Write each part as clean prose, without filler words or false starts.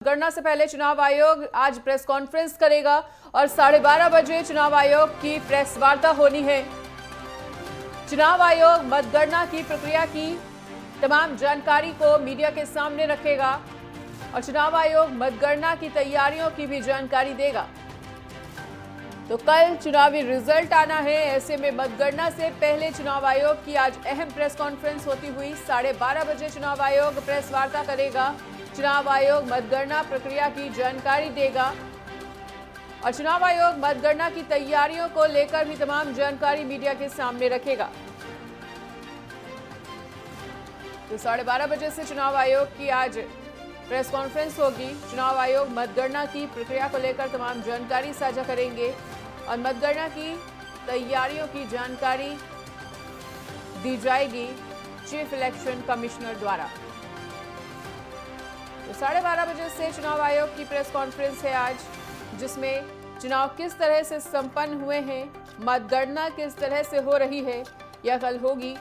गणना से पहले चुनाव आयोग आज प्रेस कॉन्फ्रेंस करेगा और 12:30 बजे चुनाव आयोग की प्रेस वार्ता होनी है। चुनाव आयोग मतगणना की प्रक्रिया की तमाम जानकारी को मीडिया के सामने रखेगा और चुनाव आयोग मतगणना की तैयारियों की भी जानकारी देगा। तो कल चुनावी रिजल्ट आना है, ऐसे में मतगणना से पहले चुनाव आयोग की आज अहम प्रेस कॉन्फ्रेंस होती हुई 12:30 बजे चुनाव आयोग प्रेस वार्ता करेगा। चुनाव आयोग मतगणना प्रक्रिया की जानकारी देगा और चुनाव आयोग मतगणना की तैयारियों को लेकर भी तमाम जानकारी मीडिया के सामने रखेगा। तो 12:30 बजे से चुनाव आयोग की आज प्रेस कॉन्फ्रेंस होगी। चुनाव आयोग मतगणना की प्रक्रिया को लेकर तमाम जानकारी साझा करेंगे और मतगणना की तैयारियों की जानकारी दी जाएगी चीफ इलेक्शन कमिश्नर द्वारा। तो 12:30 बजे से चुनाव आयोग की प्रेस कॉन्फ्रेंस है आज, जिसमें चुनाव किस तरह से संपन्न हुए हैं, मतगणना किस तरह से हो रही है या कल होगी,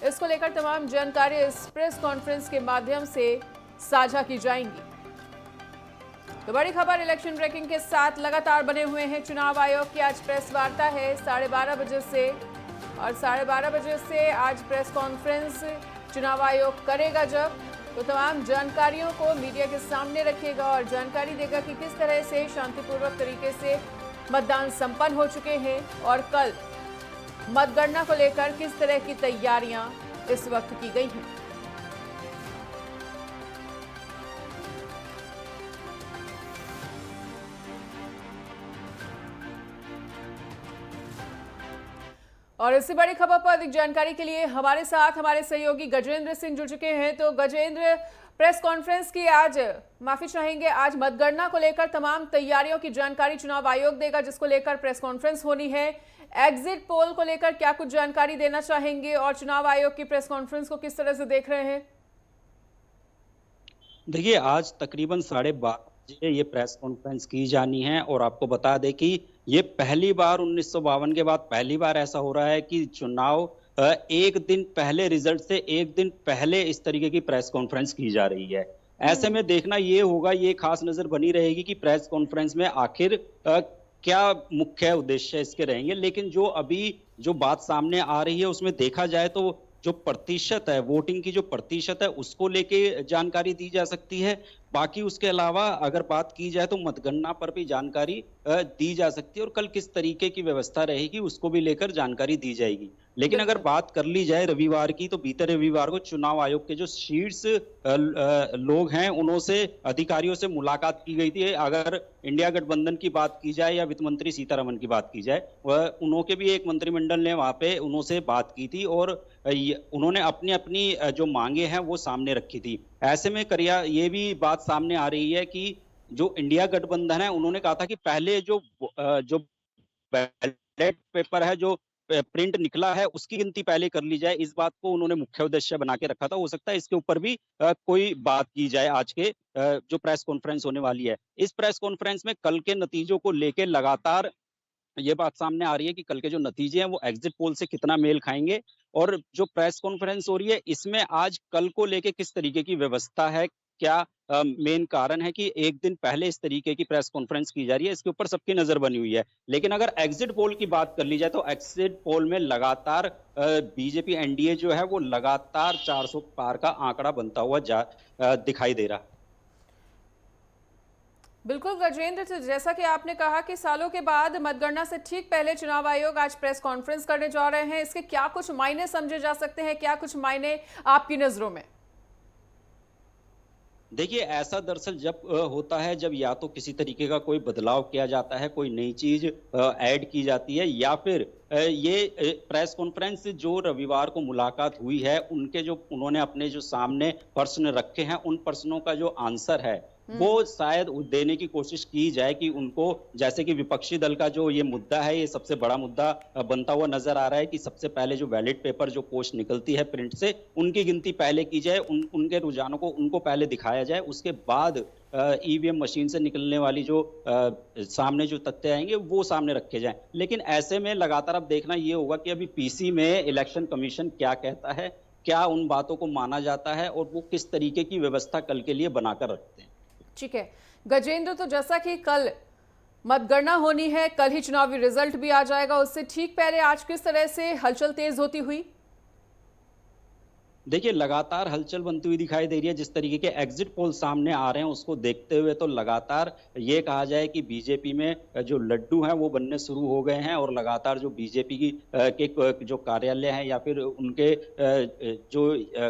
इसको लेकर तमाम जानकारी इस प्रेस कॉन्फ्रेंस के माध्यम से साझा की जाएंगी। तो बड़ी खबर इलेक्शन ब्रेकिंग के साथ लगातार बने हुए हैं। चुनाव आयोग की आज प्रेस वार्ता है 12:30 बजे से और 12:30 बजे से आज प्रेस कॉन्फ्रेंस चुनाव आयोग करेगा जब, तो तमाम जानकारियों को मीडिया के सामने रखेगा और जानकारी देगा कि किस तरह से शांतिपूर्वक तरीके से मतदान संपन्न हो चुके हैं और कल मतगणना को लेकर किस तरह की तैयारियां इस वक्त की गई हैं। और इससे बड़ी खबर पर अधिक जानकारी के लिए हमारे साथ हमारे सहयोगी गजेंद्र सिंह जुड़ चुके हैं। तो गजेंद्र, प्रेस कॉन्फ्रेंस की आज माफी चाहेंगे, आज मतगणना को लेकर तमाम तैयारियों की जानकारी चुनाव आयोग देगा, जिसको लेकर प्रेस कॉन्फ्रेंस होनी है। एग्जिट पोल को लेकर क्या कुछ जानकारी देना चाहेंगे और चुनाव आयोग की प्रेस कॉन्फ्रेंस को किस तरह से देख रहे हैं? देखिए, आज तकरीबन 12:30 बजे ये प्रेस कॉन्फ्रेंस की जानी है और आपको बता दें कि ये पहली बार 1952 के बाद पहली बार ऐसा हो रहा है कि चुनाव एक दिन पहले, रिजल्ट से एक दिन पहले इस तरीके की प्रेस कॉन्फ्रेंस की जा रही है। ऐसे में देखना ये होगा, ये खास नजर बनी रहेगी कि प्रेस कॉन्फ्रेंस में आखिर क्या मुख्य उद्देश्य इसके रहेंगे। लेकिन जो अभी जो बात सामने आ रही है उसमें देखा जाए तो जो प्रतिशत है, वोटिंग की जो प्रतिशत है, उसको लेके जानकारी दी जा सकती है। बाकी उसके अलावा अगर बात की जाए तो मतगणना पर भी जानकारी दी जा सकती है और कल किस तरीके की व्यवस्था रहेगी उसको भी लेकर जानकारी दी जाएगी। लेकिन अगर बात कर ली जाए रविवार की, तो बीते रविवार को चुनाव आयोग के जो शीर्ष लोग हैं उनसे, अधिकारियों से मुलाकात की गई थी। अगर इंडिया गठबंधन की बात की जाए या वित्त मंत्री सीतारमण की बात की जाए, वह उनके भी एक मंत्रिमंडल ने वहां पे उनसे बात की थी और उन्होंने अपनी अपनी जो मांगे हैं वो सामने रखी थी। ऐसे में करिया ये भी बात सामने आ रही है कि जो इंडिया गठबंधन है उन्होंने कहा था कि पहले जो बैलेट पेपर है, जो प्रिंट निकला है, उसकी गिनती पहले कर ली जाए। इस बात को उन्होंने मुख्य उद्देश्य बना के रखा था। हो सकता है इसके ऊपर भी कोई बात की जाए आज के जो प्रेस कॉन्फ्रेंस होने वाली है। इस प्रेस कॉन्फ्रेंस में कल के नतीजों को लेकर लगातार ये बात सामने आ रही है कि कल के जो नतीजे हैं वो एग्जिट पोल से कितना मेल खाएंगे और जो प्रेस कॉन्फ्रेंस हो रही है इसमें आज कल को लेके किस तरीके की व्यवस्था है, क्या मेन कारण है कि एक दिन पहले इस तरीके की प्रेस कॉन्फ्रेंस की जा रही है, इसके ऊपर सबकी नजर बनी हुई है। लेकिन अगर एग्जिट पोल की बात कर ली जाए तो एग्जिट पोल में लगातार बीजेपी एनडीए जो है वो लगातार 400 पार का आंकड़ा बनता हुआ दिखाई दे रहा है। बिल्कुल गजेंद्र, तो जैसा कि आपने कहा कि सालों के बाद मतगणना से ठीक पहले चुनाव आयोग आज प्रेस कॉन्फ्रेंस करने जा रहे हैं, इसके क्या कुछ मायने समझे जा सकते हैं, क्या कुछ मायने आपकी नजरों में? देखिए, ऐसा दरअसल जब होता है जब या तो किसी तरीके का कोई बदलाव किया जाता है, कोई नई चीज ऐड की जाती है, या फिर ये प्रेस कॉन्फ्रेंस जो रविवार को मुलाकात हुई है, उनके जो उन्होंने अपने जो सामने प्रश्न रखे हैं उन प्रश्नों का जो आंसर है वो शायद देने की कोशिश की जाए कि उनको, जैसे कि विपक्षी दल का जो ये मुद्दा है, ये सबसे बड़ा मुद्दा बनता हुआ नजर आ रहा है कि सबसे पहले जो बैलेट पेपर जो पोस्ट निकलती है प्रिंट से, उनकी गिनती पहले की जाए, उनके रुझानों को उनको पहले दिखाया जाए, उसके बाद ईवीएम मशीन से निकलने वाली जो सामने जो तथ्य आएंगे वो सामने रखे जाएं। लेकिन ऐसे में लगातार अब देखना ये होगा कि अभी पीसी में इलेक्शन कमीशन क्या कहता है, क्या उन बातों को माना जाता है और वो किस तरीके की व्यवस्था कल के लिए बनाकर रखते हैं। ठीक है गजेंद्र, तो जैसा कि कल मतगणना होनी है, कल ही चुनावी रिजल्ट भी आ जाएगा, उससे ठीक पहले आज किस तरह से हलचल तेज होती हुई? देखिए लगातार हलचल बनती हुई दिखाई दे रही है। जिस तरीके के एग्जिट पोल सामने आ रहे हैं उसको देखते हुए तो लगातार ये कहा जाए कि बीजेपी में जो लड्डू हैं वो बनने शुरू हो गए हैं और लगातार जो बीजेपी की जो कार्यालय हैं या फिर उनके जो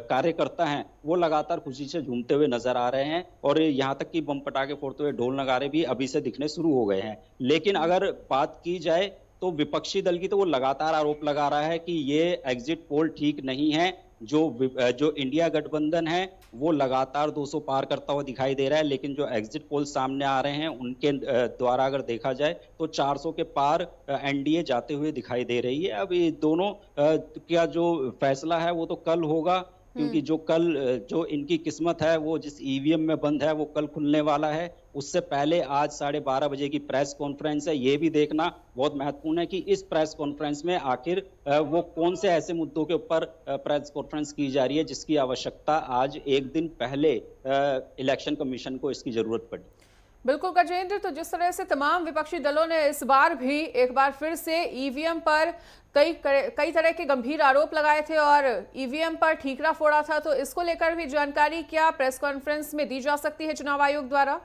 कार्यकर्ता हैं वो लगातार खुशी से झूमते हुए नजर आ रहे हैं और यहाँ तक कि बम पटाखे फोड़ते हुए ढोल नगाड़े भी अभी से दिखने शुरू हो गए हैं। लेकिन अगर बात की जाए तो विपक्षी दल की तो वो लगातार आरोप लगा रहा है कि ये एग्जिट पोल ठीक नहीं है। जो इंडिया गठबंधन है वो लगातार 200 पार करता हुआ दिखाई दे रहा है, लेकिन जो एग्जिट पोल सामने आ रहे हैं उनके द्वारा अगर देखा जाए तो 400 के पार एनडीए जाते हुए दिखाई दे रही है। अब ये दोनों का जो फैसला है वो तो कल होगा, क्योंकि जो इनकी किस्मत है वो जिस ईवीएम में बंद है वो कल खुलने वाला है। उससे पहले आज 12:30 बजे की प्रेस कॉन्फ्रेंस है। ये भी देखना बहुत महत्वपूर्ण है कि इस प्रेस कॉन्फ्रेंस में आखिर वो कौन से ऐसे मुद्दों के ऊपर प्रेस कॉन्फ्रेंस की जा रही है जिसकी आवश्यकता आज एक दिन पहले इलेक्शन कमीशन को इसकी जरूरत पड़ी। बिल्कुल गजेंद्र, तो जिस तरह से तमाम विपक्षी दलों ने इस बार भी एक बार फिर से ईवीएम पर कई तरह के गंभीर आरोप लगाए थे और ईवीएम पर ठीकरा फोड़ा था, तो इसको लेकर भी जानकारी क्या प्रेस कॉन्फ्रेंस में दी जा सकती है चुनाव आयोग द्वारा?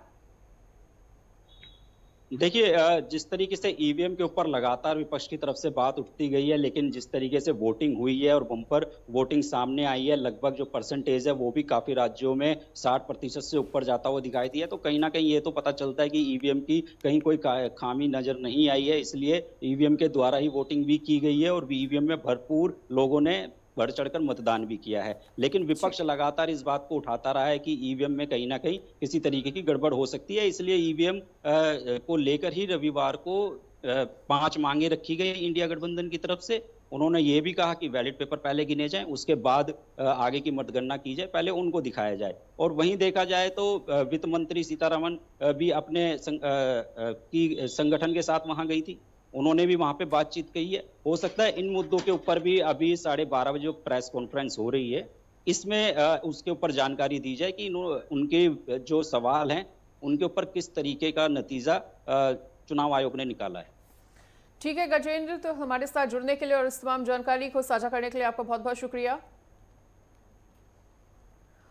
देखिए जिस तरीके से ईवीएम के ऊपर लगातार विपक्ष की तरफ से बात उठती गई है, लेकिन जिस तरीके से वोटिंग हुई है और बम्पर वोटिंग सामने आई है, लगभग जो परसेंटेज है वो भी काफी राज्यों में 60% से ऊपर जाता हुआ दिखाई दिया। तो कहीं ना कहीं ये तो पता चलता है कि ईवीएम की कहीं कोई खामी नजर नहीं आई है, इसलिए ईवीएम के द्वारा ही वोटिंग भी की गई है और ईवीएम में भरपूर लोगों ने बढ़ चढ़कर मतदान भी किया है। लेकिन विपक्ष लगातार इस बात को उठाता रहा है कि ईवीएम में कहीं ना कहीं किसी तरीके की गड़बड़ हो सकती है, इसलिए ईवीएम को लेकर ही रविवार को 5 मांगे रखी गई इंडिया गठबंधन की तरफ से। उन्होंने ये भी कहा कि बैलेट पेपर पहले गिने जाएं, उसके बाद आगे की मतगणना की जाए, पहले उनको दिखाया जाए। और वहीं देखा जाए तो वित्त मंत्री सीतारमण भी अपने संगठन के साथ वहां गई थी, उन्होंने भी वहां पे बातचीत कही है। हो सकता है इन मुद्दों के ऊपर भी अभी 12:30 बजे जो प्रेस कॉन्फ्रेंस हो रही है इसमें उसके ऊपर जानकारी दी जाए कि उनके जो सवाल हैं उनके ऊपर किस तरीके का नतीजा चुनाव आयोग ने निकाला है। ठीक है गजेंद्र, तो हमारे साथ जुड़ने के लिए और इस तमाम जानकारी को साझा करने के लिए आपका बहुत बहुत शुक्रिया।